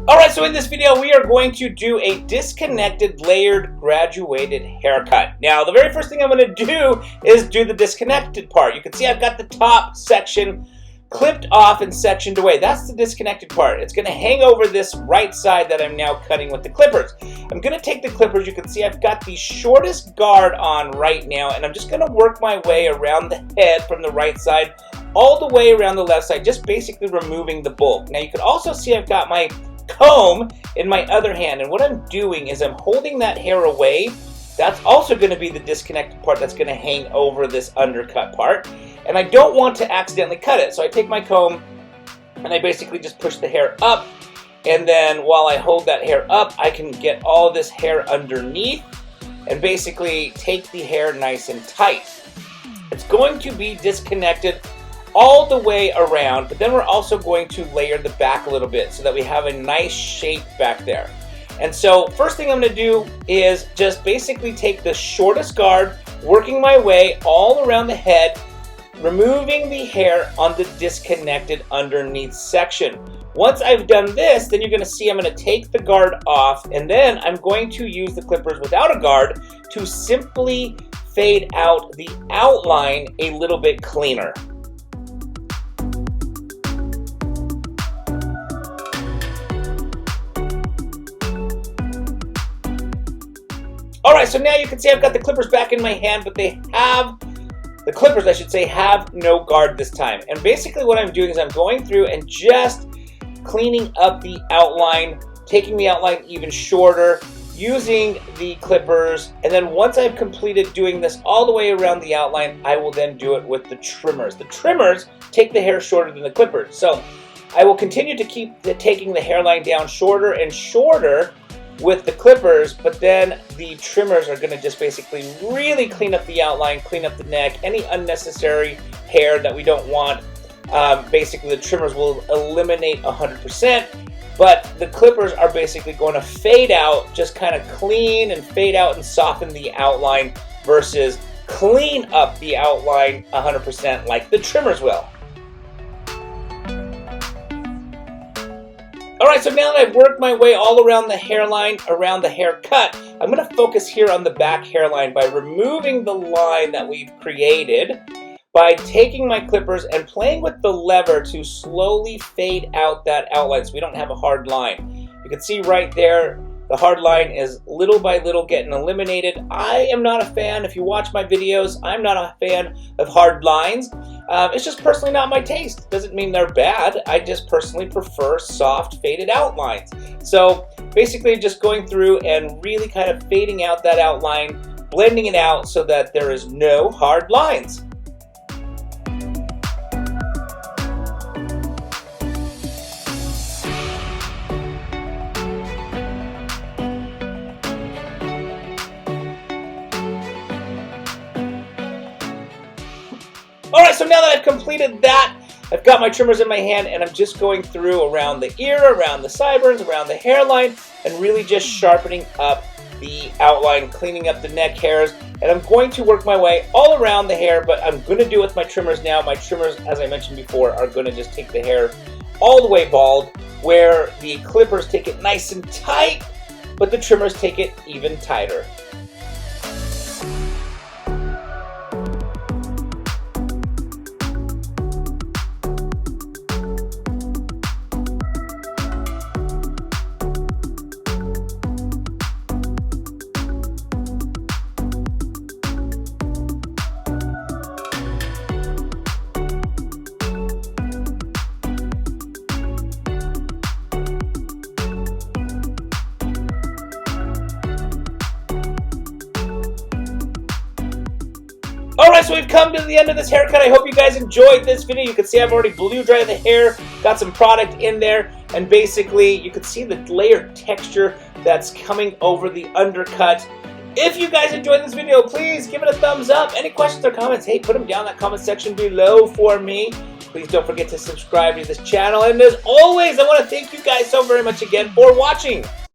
Alright, so in this video we are going to do a disconnected, layered, graduated haircut. Now, the very first thing I'm going to do is do the disconnected part. You can see I've got the top section clipped off and sectioned away. That's the disconnected part. It's going to hang over this right side that I'm now cutting with the clippers. I'm going to take the clippers. You can see I've got the shortest guard on right now, and I'm just going to work my way around the head from the right side all the way around the left side, just basically removing the bulk. Now, you can also see I've got my comb in my other hand, and what I'm doing is I'm holding that hair away. That's also going to be the disconnected part that's going to hang over this undercut part, and I don't want to accidentally cut it, so I take my comb and I basically just push the hair up, and then while I hold that hair up, I can get all this hair underneath and basically take the hair nice and tight. It's going to be disconnected all the way around, but then we're also going to layer the back a little bit so that we have a nice shape back there. And so first thing I'm going to do is just basically take the shortest guard, working my way all around the head, removing the hair on the disconnected underneath section. Once I've done this, then you're going to see I'm going to take the guard off, and then I'm going to use the clippers without a guard to simply fade out the outline a little bit cleaner. Alright, so now you can see I've got the clippers back in my hand, but the clippers, I should say, have no guard this time. And basically what I'm doing is I'm going through and just cleaning up the outline, taking the outline even shorter, using the clippers, and then once I've completed doing this all the way around the outline, I will then do it with the trimmers. The trimmers take the hair shorter than the clippers. So I will continue to keep taking the hairline down shorter and shorter with the clippers, but then the trimmers are going to just basically really clean up the outline, clean up the neck, any unnecessary hair that we don't want. Basically, the trimmers will eliminate 100%, but the clippers are basically going to fade out, just kind of clean and fade out and soften the outline versus clean up the outline 100% like the trimmers will. Alright, so now that I've worked my way all around the hairline, around the haircut, I'm going to focus here on the back hairline by removing the line that we've created, by taking my clippers and playing with the lever to slowly fade out that outline so we don't have a hard line. You can see right there, the hard line is little by little getting eliminated. I am not a fan, if you watch my videos, I'm not a fan of hard lines. It's just personally not my taste. Doesn't mean they're bad. I just personally prefer soft, faded outlines. So basically just going through and really kind of fading out that outline, blending it out so that there is no hard lines. Alright, so now that I've completed that, I've got my trimmers in my hand and I'm just going through around the ear, around the sideburns, around the hairline, and really just sharpening up the outline, cleaning up the neck hairs. And I'm going to work my way all around the hair, but I'm going to do it with my trimmers now. My trimmers, as I mentioned before, are going to just take the hair all the way bald, where the clippers take it nice and tight, but the trimmers take it even tighter. Alright, so we've come to the end of this haircut. I hope you guys enjoyed this video. You can see I've already blow dried the hair, got some product in there, and basically you can see the layered texture that's coming over the undercut. If you guys enjoyed this video, please give it a thumbs up. Any questions or comments, hey, put them down in that comment section below for me. Please don't forget to subscribe to this channel. And as always, I want to thank you guys so very much again for watching.